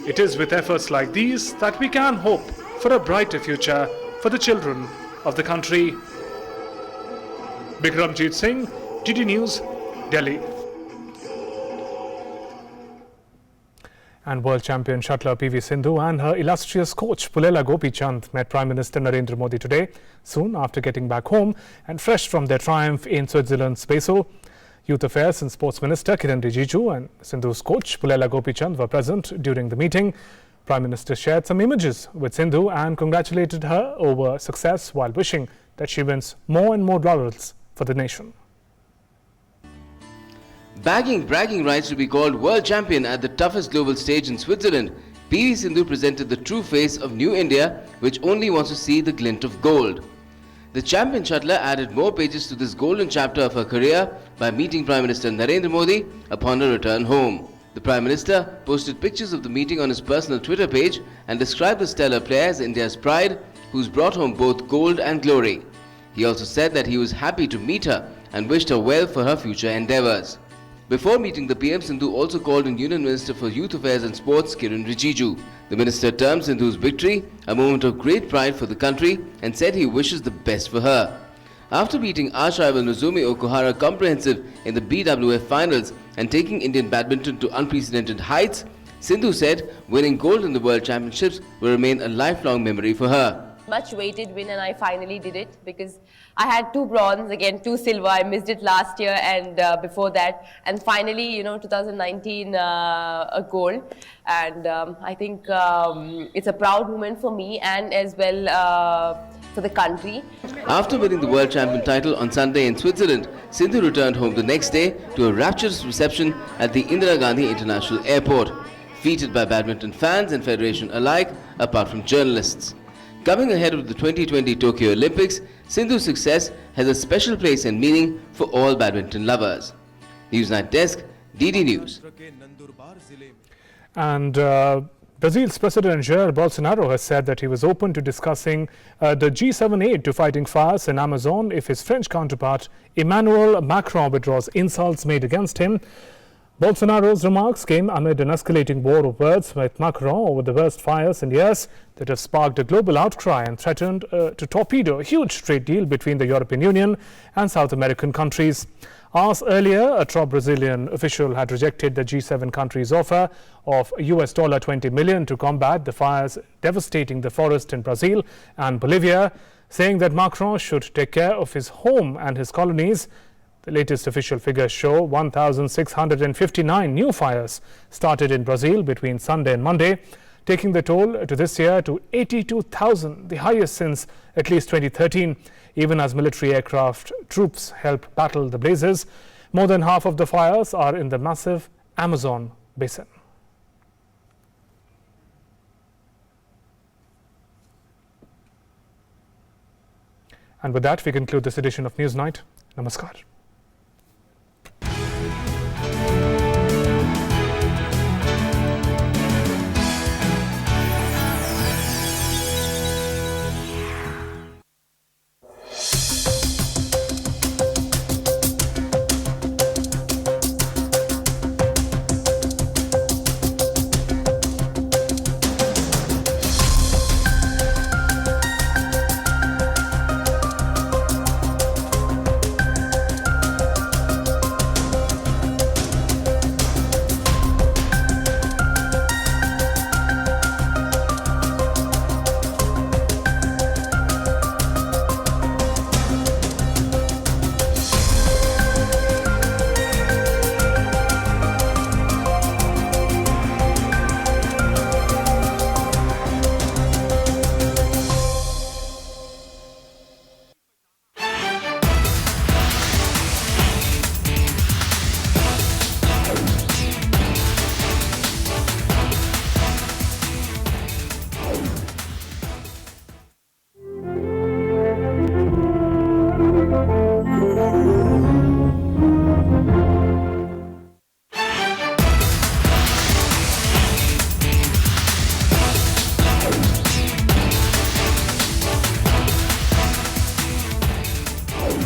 It is with efforts like these that we can hope for a brighter future for the children of the country. Bikramjit Singh, DD News, Delhi. And world champion shuttler PV Sindhu and her illustrious coach Pulela Gopichand met Prime Minister Narendra Modi today, soon after getting back home and fresh from their triumph in Switzerland's Basel. Youth Affairs and Sports Minister Kiran Rijiju and Sindhu's coach Pulela Gopichand were present during the meeting. Prime Minister shared some images with Sindhu and congratulated her over success while wishing that she wins more and more laurels for the nation. Bagging bragging rights to be called world champion at the toughest global stage in Switzerland, PV Sindhu presented the true face of New India, which only wants to see the glint of gold. The champion shuttler added more pages to this golden chapter of her career by meeting Prime Minister Narendra Modi upon her return home. The Prime Minister posted pictures of the meeting on his personal Twitter page and described the stellar player as India's pride, who's brought home both gold and glory. He also said that he was happy to meet her and wished her well for her future endeavours. Before meeting the PM, Sindhu also called on Union Minister for Youth Affairs and Sports Kiran Rijiju. The minister termed Sindhu's victory a moment of great pride for the country and said he wishes the best for her. After beating arch rival Nozomi Okuhara comprehensive in the BWF finals and taking Indian badminton to unprecedented heights, Sindhu said winning gold in the World Championships will remain a lifelong memory for her. Much weighted win, and I finally did it because I had 2 bronze, again 2 silver. I missed it last year and before that, and finally 2019 a gold, and I think it's a proud moment for me and as well for the country. After winning the world champion title on Sunday in Switzerland, Sindhu returned home the next day to a rapturous reception at the Indira Gandhi International Airport, feted by badminton fans and federation alike, apart from journalists. Coming ahead of the 2020 Tokyo Olympics, Sindhu's success has a special place and meaning for all badminton lovers. Newsnight Desk, DD News. And Brazil's President Jair Bolsonaro has said that he was open to discussing the G7 aid to fighting fires in Amazon if his French counterpart Emmanuel Macron withdraws insults made against him. Bolsonaro's remarks came amid an escalating war of words with Macron over the worst fires in years that have sparked a global outcry and threatened to torpedo a huge trade deal between the European Union and South American countries. Hours earlier, a top Brazilian official had rejected the G7 countries' offer of $20 million to combat the fires devastating the forest in Brazil and Bolivia, saying that Macron should take care of his home and his colonies. The latest official figures show 1,659 new fires started in Brazil between Sunday and Monday, taking the toll to this year to 82,000, the highest since at least 2013. Even as military aircraft troops help battle the blazes, more than half of the fires are in the massive Amazon basin. And with that, we conclude this edition of Newsnight. Namaskar.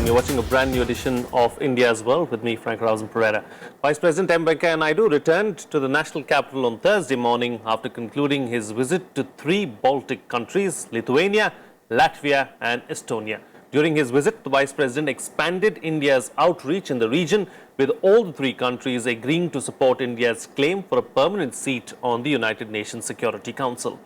You're watching a brand new edition of India's World with me, Frank Rausen Pereira. Vice President M. Venkaiah Naidu returned to the national capital on Thursday morning after concluding his visit to 3 Baltic countries, Lithuania, Latvia and Estonia. During his visit, the Vice President expanded India's outreach in the region, with all the 3 countries agreeing to support India's claim for a permanent seat on the United Nations Security Council.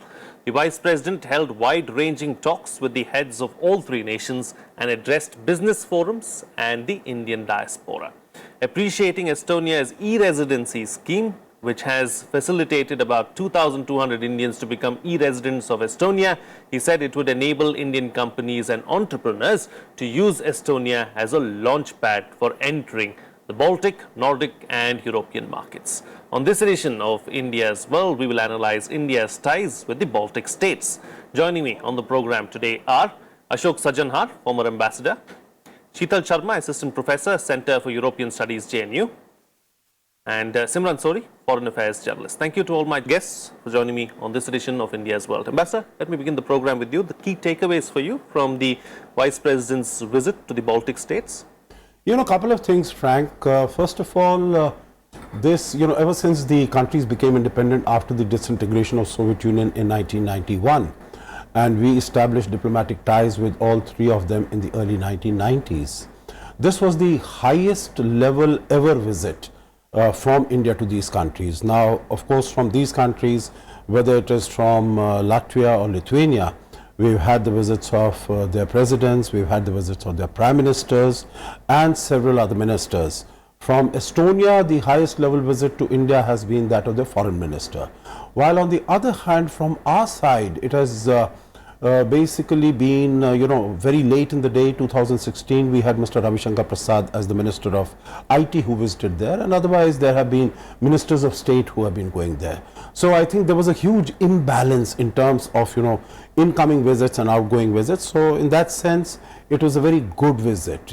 The Vice President held wide-ranging talks with the heads of all 3 nations and addressed business forums and the Indian diaspora. Appreciating Estonia's e-residency scheme, which has facilitated about 2,200 Indians to become e-residents of Estonia, he said it would enable Indian companies and entrepreneurs to use Estonia as a launchpad for entering the Baltic, Nordic and European markets. On this edition of India's World, we will analyze India's ties with the Baltic states. Joining me on the program today are Ashok Sajanhar, former ambassador, Sheetal Sharma, assistant professor, Center for European Studies, JNU, and Simran Sori, foreign affairs journalist. Thank you to all my guests for joining me on this edition of India's World. Ambassador, let me begin the program with you. The key takeaways for you from the Vice President's visit to the Baltic states? You know, a couple of things, Frank. First of all, ever since the countries became independent after the disintegration of Soviet Union in 1991, and we established diplomatic ties with all 3 of them in the early 1990s. This was the highest level ever visit from India to these countries. Now, of course, from these countries, whether it is from Latvia or Lithuania, we've had the visits of their presidents, we've had the visits of their prime ministers and several other ministers. From Estonia, the highest level visit to India has been that of the foreign minister. While on the other hand, from our side, it has basically been, very late in the day, 2016, we had Mr. Ravi Shankar Prasad as the Minister of IT who visited there, and otherwise there have been ministers of state who have been going there. So I think there was a huge imbalance in terms of, incoming visits and outgoing visits. So in that sense, it was a very good visit.